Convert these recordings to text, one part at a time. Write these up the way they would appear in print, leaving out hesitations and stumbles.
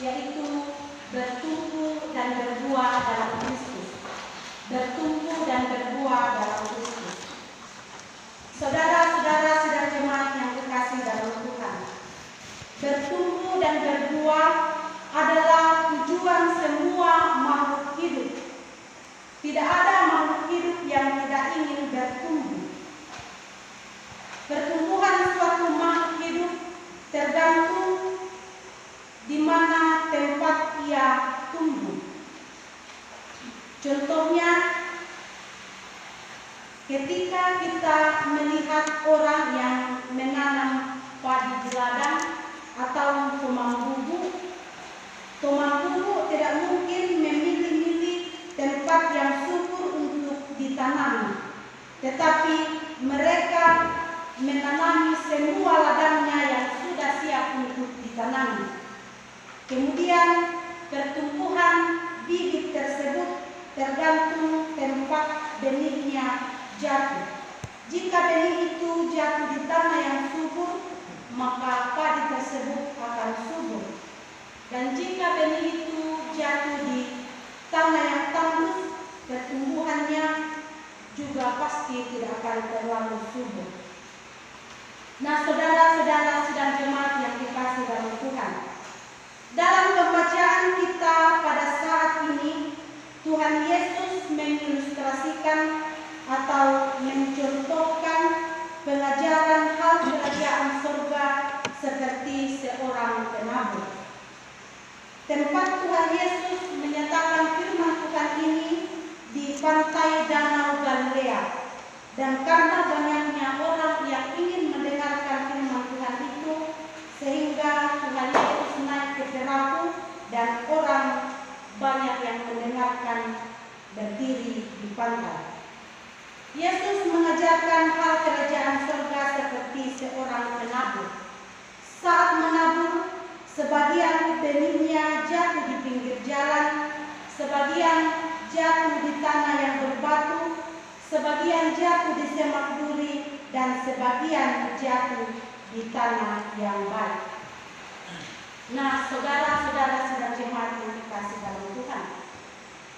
yaitu bertumbuh dan berbuah dalam Kristus. Bertumbuh dan berbuah dalam Kristus. Saudara-saudara sidang jemaat yang dikasihi dalam Tuhan, bertumbuh dan berbuah adalah tujuan semua makhluk hidup. Tidak ada makhluk hidup yang tidak ingin bertumbuh. Pertumbuhan suatu makhluk hidup tergantung di mana tempat ia tumbuh. Contohnya, ketika kita melihat orang yang menanam padi di ladang atau tomang bubuk tidak mungkin memilih-milih tempat yang subur untuk ditanami, tetapi mereka menanami semua ladangnya yang sudah siap untuk ditanami. Kemudian pertumbuhan bibit tersebut tergantung tempat benihnya jatuh. Jika benih itu jatuh di tanah yang subur, maka padi tersebut akan subur. Dan jika benih itu jatuh di tanah yang tandus, pertumbuhannya juga pasti tidak akan terlalu subur. Nah, saudara-saudara sidang jemaat yang dikasihi dalam Tuhan, dalam pembacaan kita pada saat ini, Tuhan Yesus mengilustrasikan atau mencontohkan pengajaran hal kerajaan surga seperti seorang penabur. Tempat Tuhan Yesus menyatakan firman Tuhan ini di pantai Danau Galilea, dan karena banyaknya orang yang ingin mendengarkan firman Tuhan itu, sehingga Tuhan Yesus naik ke perahu dan orang banyak yang mendengarkan berdiri di pantai. Yesus mengajarkan hal kerajaan surga seperti seorang penabur. Saat menabur, sebagian benihnya jatuh di pinggir jalan, sebagian jatuh di tanah yang berbatu, sebagian jatuh di semak duri, dan sebagian jatuh di tanah yang baik. Nah, saudara-saudara sidang jemaat yang dikasihi dalam Tuhan,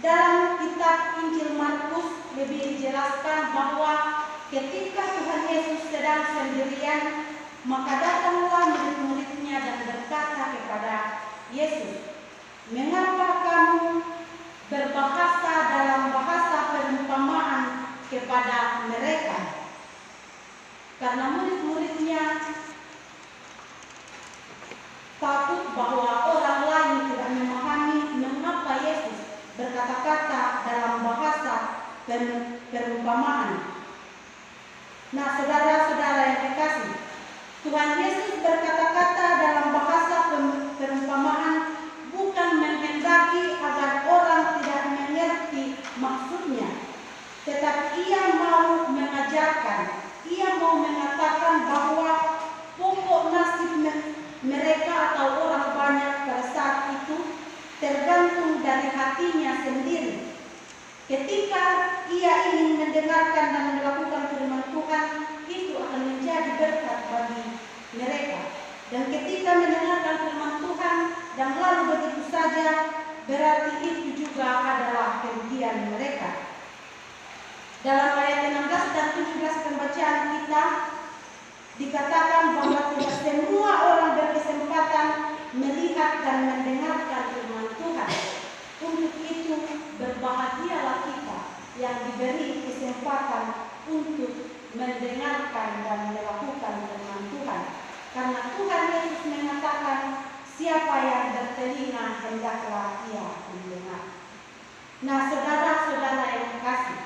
dalam kitab Injil Markus lebih dijelaskan bahwa ketika Tuhan Yesus sedang sendirian, maka datanglah murid-muridnya dan berkata kepada Yesus, "Mengapa kamu berbahasa dalam bahasa perumpamaan kepada mereka?" Karena murid-muridnya takut bahwa orang lain tidak memahami mengapa Yesus berkata-kata dalam bahasa perumpamaan. Nah, saudara-saudara yang dikasihi, Tuhan Yesus berkata-kata dalam bahasa perumpamaan bukan menghendaki agar orang tidak mengerti maksudnya, tetapi ia mau mengajarkan, ia mau mengatakan bahwa pokok nasib mereka atau orang banyak pada saat itu tergantung dari hatinya sendiri. Ketika ia ingin mendengarkan dan melakukan firman Tuhan, itu akan menjadi berkat bagi mereka. Dan ketika mendengarkan firman Tuhan dan lalu begitu saja, berarti itu juga adalah kerugian mereka. Dalam ayat 16 dan 17 pembacaan kita dikatakan bahwa tidak semua orang berkesempatan melihat dan mendengarkan firman Tuhan. Untuk itu berbahagialah kita yang diberi kesempatan untuk mendengarkan dan melakukan firman Tuhan. Karena Tuhan Yesus mengatakan, siapa yang bertelinga hendaklah ia mendengar. Nah, saudara-saudara yang dikasihi,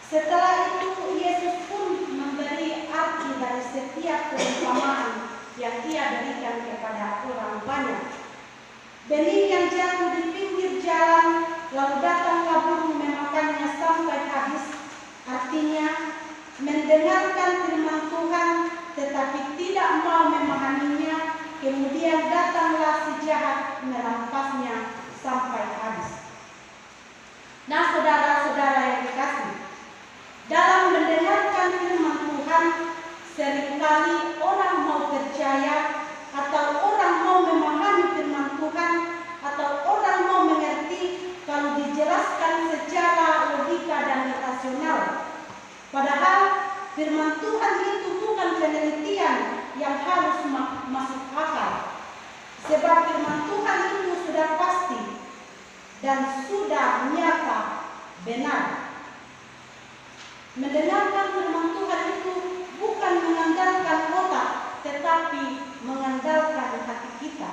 setelah itu Yesus pun memberi arti dari setiap perumpamaan yang ia berikan kepada orang banyak. Benih yang jatuh di pinggir jalan, lalu datanglah burung memakannya sampai habis. Artinya, mendengarkan firman Tuhan tetapi tidak mau memahaminya, kemudian datanglah si jahat merampasnya sampai habis. Nah, saudara-saudara yang dikasihi, dalam mendengarkan firman Tuhan, seringkali orang mau percaya atau orang mau memahami firman Tuhan, Sebab firman Tuhan itu sudah pasti dan sudah nyata benar. Mendengarkan firman Tuhan itu bukan mengandalkan otak, tetapi mengandalkan hati kita.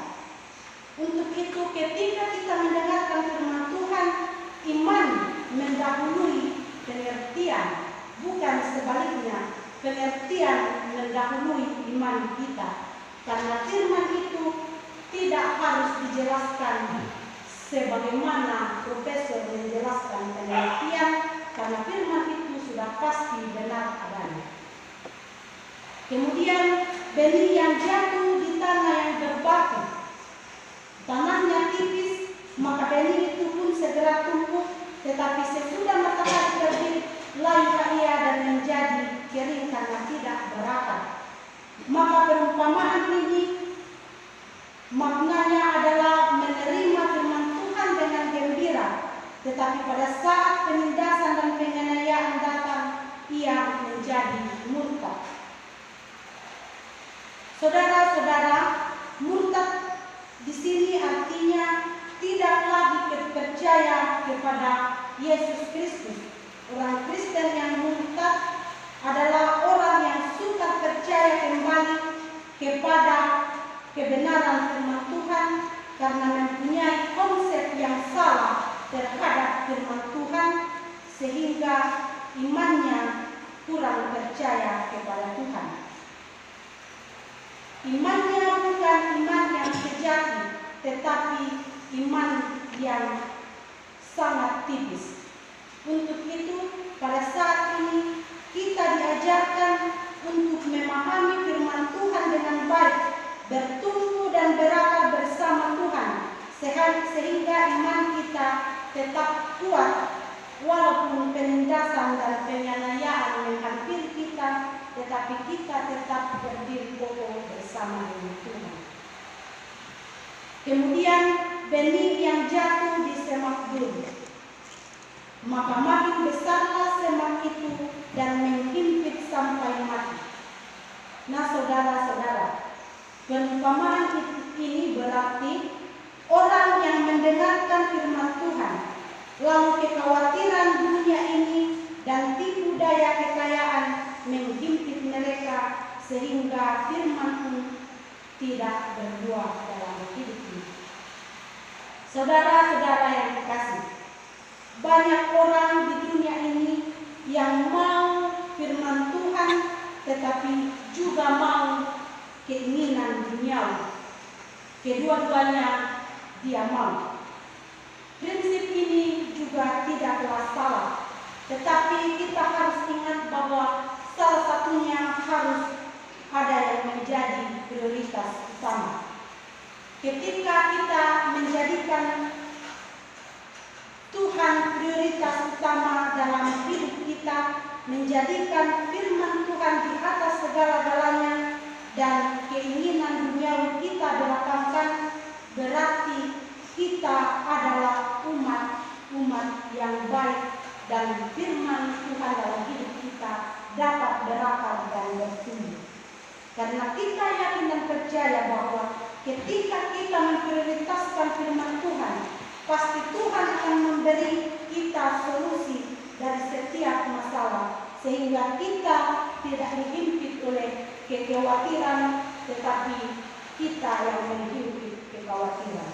Untuk itu ketika kita mendengarkan firman Tuhan, iman mendahului pengertian, bukan sebaliknya. Pengertian mendahului iman kita. Karena firman itu tidak harus dijelaskan sebagaimana profesor menjelaskan pengertian, karena firman itu sudah pasti benar adanya. Kemudian benih yang jatuh di tanah yang berbatu, tanahnya tipis, maka benih itu pun segera tumbuh, tetapi sesudah matahari terbit, layu ia dan menjadi kering karena tidak berakar. Maka perumpamaan ini maknanya adalah menerima firman Tuhan dengan gembira, tetapi pada saat penindasan dan penganiayaan datang, ia menjadi murtad. Saudara-saudara, murtad di sini artinya tidak lagi percaya kepada Yesus Kristus. Orang Kristen yang murtad adalah orang yang suka percaya kembali kepada kebenaran firman Tuhan karena mempunyai konsep yang salah terhadap firman Tuhan sehingga imannya kurang percaya kepada Tuhan. Imannya bukan iman yang sejati, tetapi iman yang sangat tipis. Untuk itu, pada saat ini kita diajarkan untuk memahami firman Tuhan dengan baik, bertumbuh dan berakar bersama Tuhan, sehingga iman kita tetap kuat walaupun penindasan dan penganiayaan menghampiri kita, tetapi kita tetap berdiri kokoh bersama dengan Tuhan. Kemudian benih yang jatuh di semak belum, maka makin besarlah semak itu dan menghimpit sampai mati. Nah, saudara-saudara, perumpamaan ini berarti orang yang mendengarkan firman Tuhan, lalu kekhawatiran dunia ini dan tipu daya kekayaan menghimpit mereka sehingga firman pun tidak berbuah dalam hidup ini. Saudara-saudara yang dikasihi, banyak orang di dunia ini yang mau firman Tuhan tetapi juga mau keinginan duniawi. Kedua-duanya dia mau. Prinsip ini juga tidaklah salah, tetapi kita harus ingat bahwa salah satunya harus ada yang menjadi prioritas utama. Ketika kita menjadikan Tuhan prioritas utama dalam hidup kita, menjadikan firman Tuhan di atas segala-galanya dan keinginan duniawi kita belakangkan, berarti kita adalah umat yang baik dan firman Tuhan dalam hidup kita dapat berakar dan bertumbuh. Karena kita yakin dan percaya bahwa ketika kita memprioritaskan firman Tuhan, pasti Tuhan akan memberi kita solusi dari setiap masalah, sehingga kita tidak dihimpit oleh kekhawatiran, tetapi kita yang menghimpit kekhawatiran.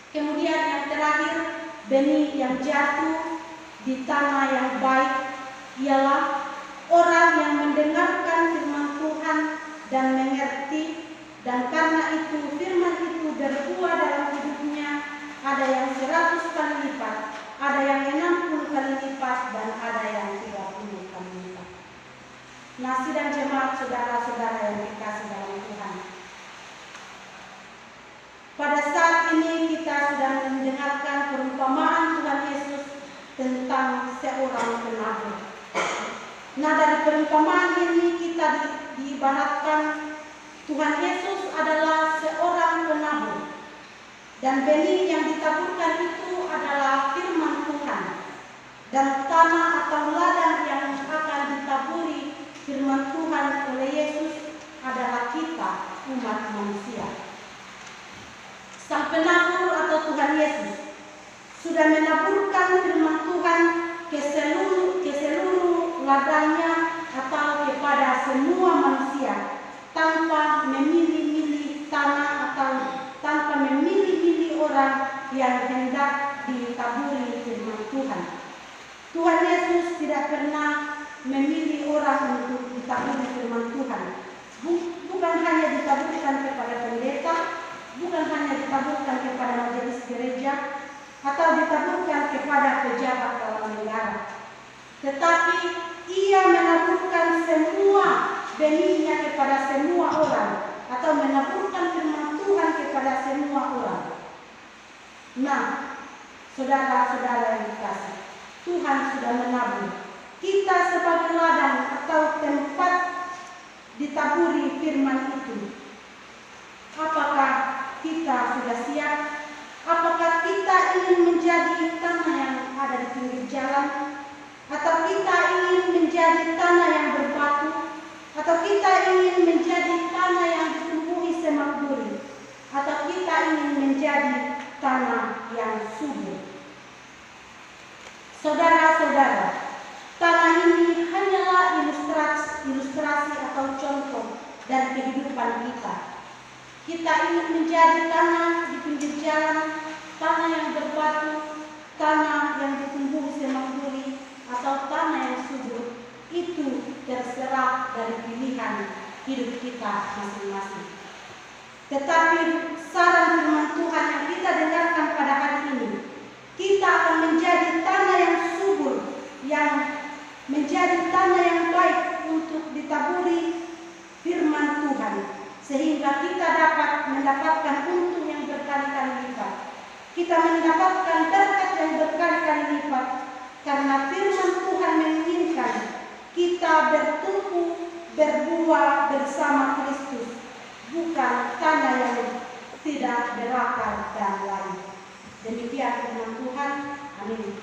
Kemudian yang terakhir, benih yang jatuh di tanah yang baik ialah orang yang mendengarkan firman Tuhan dan mengerti, dan karena itu firman itu berbuah dalam hidupnya. Ada yang 100 kali lipat, ada yang 60 kali lipat, dan ada yang 30 kali lipat. Nah, sidang jemaat saudara-saudara yang dikasihi dalam Tuhan, pada saat ini kita sedang mendengarkan perumpamaan Tuhan Yesus tentang seorang penabur. Nah, dari perumpamaan ini kita diibaratkan Tuhan Yesus adalah seorang penabur. Dan benih yang ditaburkan itu adalah firman Tuhan. Dan tanah atau ladang yang akan ditaburi firman Tuhan oleh Yesus adalah kita, umat manusia. Tuhan Yesus sudah menaburkan firman Tuhan ke seluruh ladangnya atau kepada semua manusia tanpa memilih-milih tanah atau tanpa memilih-milih orang yang hendak ditaburi firman Tuhan. Tuhan Yesus tidak pernah memilih orang untuk ditaburi firman Tuhan. Bukan hanya ditaburkan kepada pendeta, bukan hanya ditaburkan kepada majelis gereja, atau ditaburkan kepada pejabat dalam negara. Tetapi ia menaburkan semua benihnya kepada semua orang, atau menaburkan firman Tuhan kepada semua orang. Nah, saudara-saudara yang dikasihi, Tuhan sudah menabur. Kita sebagai ladang atau tempat ditaburi firman itu. Apakah kita sudah siap? Apakah kita ingin menjadi tanah yang ada di pinggir jalan? Atau kita ingin menjadi tanah yang berbatu? Atau kita ingin menjadi tanah yang ditumbuhi semak duri? Atau kita ingin menjadi tanah yang subur? Saudara-saudara, tanah ini hanyalah ilustrasi atau contoh dari kehidupan kita. Kita ingin menjadi tanah di pinggir jalan, tanah yang berbatu, tanah yang ditumbuhi semak duri, atau tanah yang subur. Itu terserah dari pilihan hidup kita masing-masing. Tetapi saran firman Tuhan yang kita dengarkan pada hari ini, kita akan menjadi tanah yang subur, yang menjadi tanah yang baik untuk ditaburi firman Tuhan, sehingga kita dapat mendapatkan untung yang berkali-kali lipat. Kita mendapatkan berkat yang berkali-kali lipat, karena firman Tuhan menginginkan kita bertumbuh, berbuah bersama Kristus, bukan tanah yang tidak berakar dan lain. Demikian firman Tuhan. Amin.